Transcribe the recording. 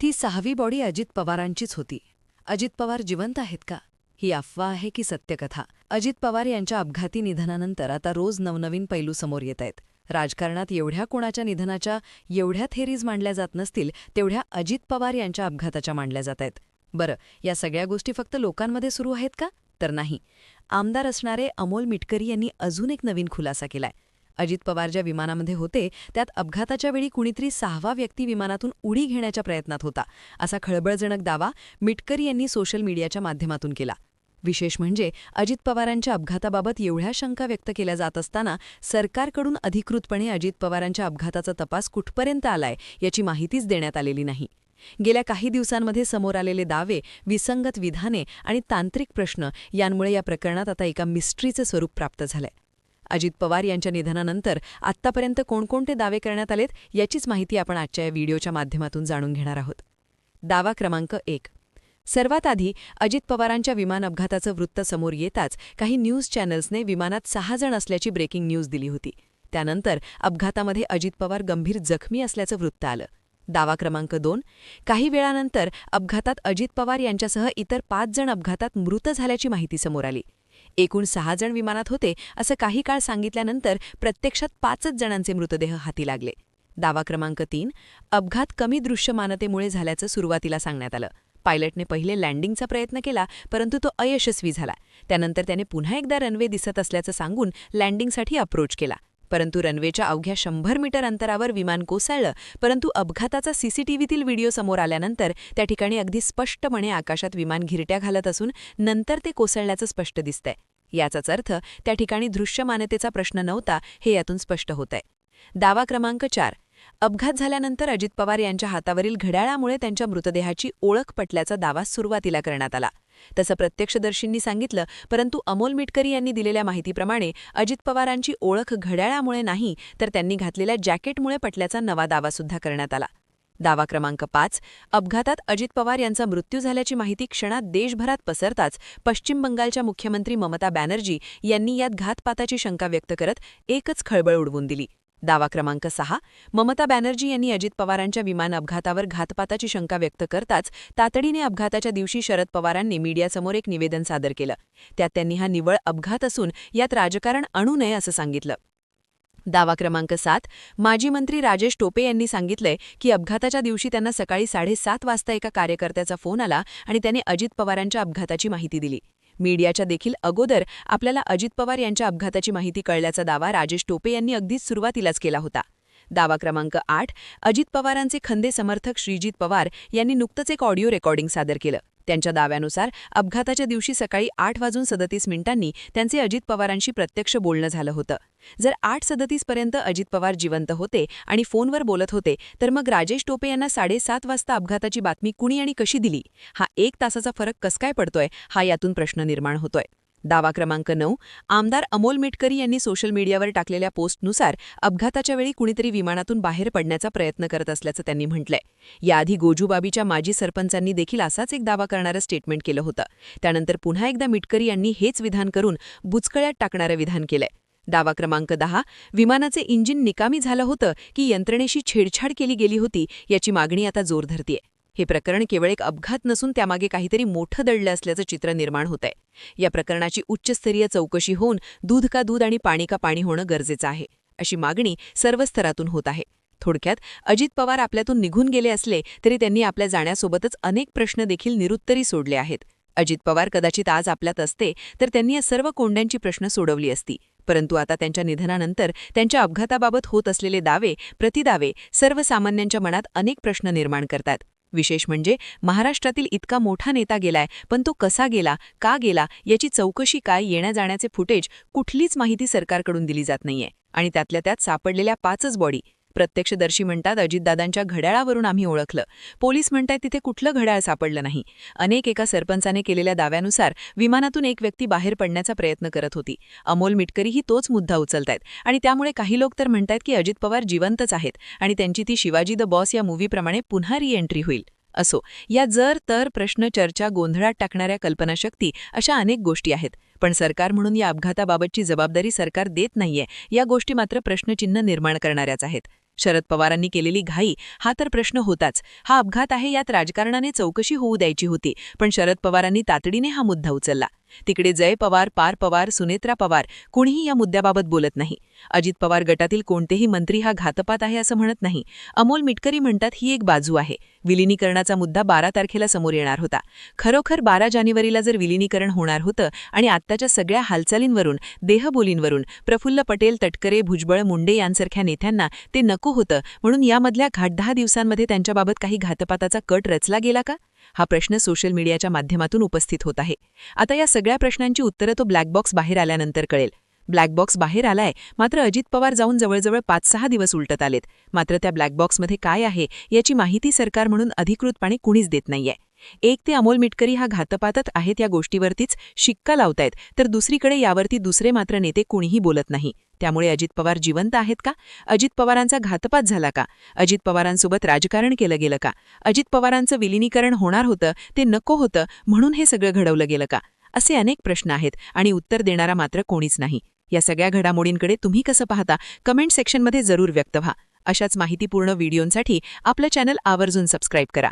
ती 6वी बॉडी अजित पवारांचीच होती. अजित पवार जिवंत आहेत का? ही अफवा आहे की सत्यकथा? अजित पवार यांच्या अपघाती निधनानंतर आता रोज नवनवीन पैलू समोर येत आहेत. राजकारणात एवढ्या कोणाच्या निधनाच्या एवढ्या थेरीज मांडल्या जात नसतील तेवढ्या अजित पवार यांच्या अपघाताच्या मांडल्या जात आहेत. बरं, या सगळ्या गोष्टी फक्त लोकांमध्ये सुरू आहेत का? तर नाही. आमदार असणारे अमोल मिटकरी यांनी अजून एक नवीन खुलासा केलाय. अजित पवार ज्या विमानामध्ये होते त्यात अपघाताच्या वेळी कुणीतरी 6वा व्यक्ती विमानातून उडी घेण्याच्या प्रयत्नात होता, असा खळबळजनक दावा मिटकरी यांनी सोशल मीडियाच्या माध्यमातून केला. विशेष म्हणजे अजित पवारांच्या अपघाताबाबत एवढ्या शंका व्यक्त केल्या जात असताना सरकारकडून अधिकृतपणे अजित पवारांच्या अपघाताचा तपास कुठपर्यंत आलाय याची माहितीच देण्यात आलेली नाही. गेल्या काही दिवसांमध्ये समोर आलेले दावे, विसंगत विधाने आणि तांत्रिक प्रश्न यांमुळे या प्रकरणात आता एका मिस्ट्रीचे स्वरूप प्राप्त झालंय. अजित पवार यांच्या निधनानंतर आत्तापर्यंत कोणकोणते दावे करण्यात आलेत याचीच माहिती आपण आजच्या या व्हिडिओच्या माध्यमातून जाणून घेणार आहोत. दावा क्रमांक 1. सर्वात आधी अजित पवारांच्या विमान अपघाताचं वृत्त समोर येताच काही न्यूज चॅनल्सने विमानात 6 जण असल्याची ब्रेकिंग न्यूज दिली होती. त्यानंतर अपघातामध्ये अजित पवार गंभीर जखमी असल्याचं वृत्त आलं. दावा क्रमांक 2. काही वेळानंतर अपघातात अजित पवार यांच्यासह इतर 5 जण अपघातात मृत झाल्याची माहिती समोर आली. एकूण 6 जण विमानात होते असं काही काळ सांगितल्यानंतर प्रत्यक्षात 5च जणांचे मृतदेह हाती लागले. दावा क्रमांक 3. अपघात कमी दृश्यमानतेमुळे झाल्याचं सुरुवातीला सांगण्यात आलं. पायलटने पहिले लँडिंगचा प्रयत्न केला, परंतु तो अयशस्वी झाला. त्यानंतर त्याने पुन्हा एकदा रनवे दिसत असल्याचं सांगून लँडिंगसाठी अप्रोच केला. परंतु रनवेच्या अवघ्या 100 मीटर अंतरावर विमान कोसळलं. परंतु अपघाताचा सीसीटीव्हीतील व्हिडिओ समोर आल्यानंतर त्या ठिकाणी अगदी स्पष्टपणे आकाशात विमान घिरट्या घालत असून नंतर ते कोसळल्याचं स्पष्ट दिसतंय. याचाच अर्थ त्या ठिकाणी दृश्यमानतेचा प्रश्न नव्हता हे यातून स्पष्ट होतंय. दावा क्रमांक 4. अपघात झाल्यानंतर अजित पवार यांच्या हातावरील घड्याळामुळे त्यांच्या मृतदेहाची ओळख पटल्याचा दावा सुरुवातीला करण्यात आला. तसं प्रत्यक्षदर्शींनी सांगितलं, परंतु अमोल मिटकरी यांनी दिलेल्या माहितीप्रमाणे अजित पवारांची ओळख घड्याळामुळे नाही तर त्यांनी घातलेल्या जॅकेटमुळे पटल्याचा नवा दावासुद्धा करण्यात आला. दावा क्रमांक 5. अपघातात अजित पवार यांचा मृत्यू झाल्याची माहिती क्षणात देशभरात पसरताच पश्चिम बंगालच्या मुख्यमंत्री ममता बॅनर्जी यांनी यात घातपाताची शंका व्यक्त करत एकच खळबळ उडवून दिली. दावा क्रमांक 6. ममता बॅनर्जी यांनी अजित पवारांच्या विमान अपघातावर घातपाताची शंका व्यक्त करताच तातडीने अपघाताच्या दिवशी शरद पवारांनी मीडियासमोर एक निवेदन सादर केलं. त्यात त्यांनी हा निव्वळ अपघात असून यात राजकारण आणू नये असं सांगितलं. दावा क्रमांक 7. माजी मंत्री राजेश टोपे यांनी सांगितलंय की अपघाताच्या दिवशी त्यांना सकाळी 7:30 वाजता एका कार्यकर्त्याचा फोन आला आणि त्याने अजित पवारांच्या अपघाताची माहिती दिली. मीडियाच्या देखील अगोदर आपल्याला अजित पवार यांच्या अपघाताची माहिती कळल्याचा दावा राजेश टोपे यांनी अगदीच सुरुवातीलाच केला होता. दावा क्रमांक 8. अजित पवारांचे खंदे समर्थक श्रीजित पवार यांनी नुकतंच एक ऑडिओ रेकॉर्डिंग सादर केलं. त्यांच्या दाव्यानुसार अपघाताच्या दिवशी सकाळी 8:37 त्यांचे अजित पवारांशी प्रत्यक्ष बोलणं झालं होतं. जर 8:37 पर्यंत अजित पवार जिवंत होते आणि फोनवर बोलत होते तर मग राजेश टोपे यांना 7:30 वाजता अपघाताची बातमी कुणी आणि कशी दिली? हा 1 तासाचा फरक कस काय पडतोय हा यातून प्रश्न निर्माण होतोय. दावा क्रमांक 9. आमदार अमोल मिटकरी यांनी सोशल मीडियावर टाकलेल्या पोस्टनुसार अपघाताच्या वेळी कुणीतरी विमानातून बाहेर पडण्याचा प्रयत्न करत असल्याचं त्यांनी म्हटलंय. याआधी गोजूबाबीच्या माजी सरपंचांनी देखील असाच एक दावा करणारं स्टेटमेंट केलं होतं. त्यानंतर पुन्हा एकदा मिटकरी यांनी हेच विधान करून बुचकळ्यात टाकणारं विधान केलंय. दावा क्रमांक 10. विमानाचे इंजिन निकामी झालं होतं की यंत्रणेशी छेडछाड केली गेली होती याची मागणी आता जोर धरतेय. हे प्रकरण केवळ एक अपघात नसून त्यामागे काहीतरी मोठं दडलं असल्याचं चित्र निर्माण होतंय. या प्रकरणाची उच्चस्तरीय चौकशी होऊन दूध का दूध आणि पाणी का पाणी होणं गरजेचं आहे, अशी मागणी सर्व स्तरातून होत आहे. थोडक्यात अजित पवार आपल्यातून निघून गेले असले तरी त्यांनी आपल्या जाण्यासोबतच अनेक प्रश्न देखील निरुत्तरी सोडले आहेत. अजित पवार कदाचित आज आपल्यात असते तर त्यांनी या सर्व कोंड्यांची प्रश्न सोडवली असती. परंतु आता त्यांच्या निधनानंतर त्यांच्या अपघाताबाबत होत असलेले दावे, प्रतिदावे सर्वसामान्यांच्या मनात अनेक प्रश्न निर्माण करतात. विशेष म्हणजे महाराष्ट्रातील इतका मोठा नेता गेलाय, पण तो कसा गेला, का गेला याची चौकशी काय, येण्या जाण्याचे फुटेज कुठलीच माहिती सरकारकडून दिली जात नाहीये. आणि त्यातल्या त्यात सापडलेल्या 5च बॉडी. प्रत्यक्षदर्शी म्हणतात अजितदादांच्या घड्याळावरून आम्ही ओळखलं. पोलीस म्हणतात तिथे कुठलं घड्याळ सापडलं नाही. एका सरपंचाने केलेल्या दाव्यानुसार विमानातून एक व्यक्ती बाहेर पडण्याचा प्रयत्न करत होती. अमोल मिटकरीही तोच मुद्दा उचलतायत आणि त्यामुळे काही लोक तर म्हणतात की अजित पवार जिवंतच आहेत आणि त्यांची ती शिवाजी द बॉस या मूव्हीप्रमाणे पुन्हा रिएंट्री होईल. असो, या जर तर प्रश्न, चर्चा, गोंधळात टाकणाऱ्या कल्पनाशक्ती अशा अनेक गोष्टी आहेत. पण सरकार म्हणून या अपघाताबाबतची जबाबदारी सरकार देत नाहीये या गोष्टी मात्र प्रश्नचिन्ह निर्माण करणाऱ्याच आहेत. शरद पवारांनी केलेली घाई हा तर प्रश्न होताच. हा अपघात आहे, यात राजकारणाने चौकशी होऊ द्यायची होती, पण शरद पवारांनी तातडीने हा मुद्दा उचलला. तिकडे जय पवार, पार पवार, सुनेत्रा पवार कोणीही या मुद्द्याबाबत बोलत नाही. अजित पवार गटातील कोणतेही मंत्री हा घातपात आहे असं म्हणत नाही. अमोल मिटकरी म्हणतात ही एक बाजू आहे. विलिनीकरणाचा मुद्दा 12 तारखेला समोर येणार होता. खरोखर 12 जानेवारीला जर विलिनीकरण होणार होतं आणि आत्ताच्या सगळ्या हालचालींवरून, देहबोलींवरून प्रफुल्ल पटेल, तटकरे, भुजबळ, मुंडे यांसारख्या नेत्यांना ते नको होतं, म्हणून यामधल्या 8-10 दिवसांमध्ये त्यांच्याबाबत काही घातपाताचा कट रचला गेला का? हा प्रश्न सोशल मीडियाच्या माध्यमातून उपस्थित होत आहे. आता या सगळ्या प्रश्नांची उत्तरं तो ब्लॅक बॉक्स बाहेर आल्यानंतर कळेल. ब्लॅक बॉक्स बाहेर आलाय, मात्र अजित पवार जाऊन जवळजवळ 5-6 दिवस उलटत आलेत. मात्र त्या ब्लॅक बॉक्समध्ये काय आहे याची माहिती सरकार म्हणून अधिकृतपणे कुणीच देत नाहीये. एक ते अमोल मिटकरी हा घातपातच आहेत या गोष्टीवरतीच शिक्का लावतायत, तर दुसरीकडे यावरती दुसरे मात्र नेते कुणीही बोलत नाही. त्यामुळे अजित पवार जिवंत आहेत का? अजित पवारांचा घातपात झाला का? अजित पवारांसोबत राजकारण केलं गेलं का? अजित पवारांचं विलिनीकरण होणार होतं, ते नको होतं म्हणून हे सगळं घडवलं गेलं का? असे अनेक प्रश्न आहेत आणि उत्तर देणारा मात्र कोणीच नाही. या सगळ्या घडामोडींकडे तुम्ही कसं पाहता? कमेंट सेक्शनमध्ये जरूर व्यक्त व्हा. अशाच माहितीपूर्ण व्हिडिओंसाठी आपलं चॅनल आवर्जून सबस्क्राईब करा.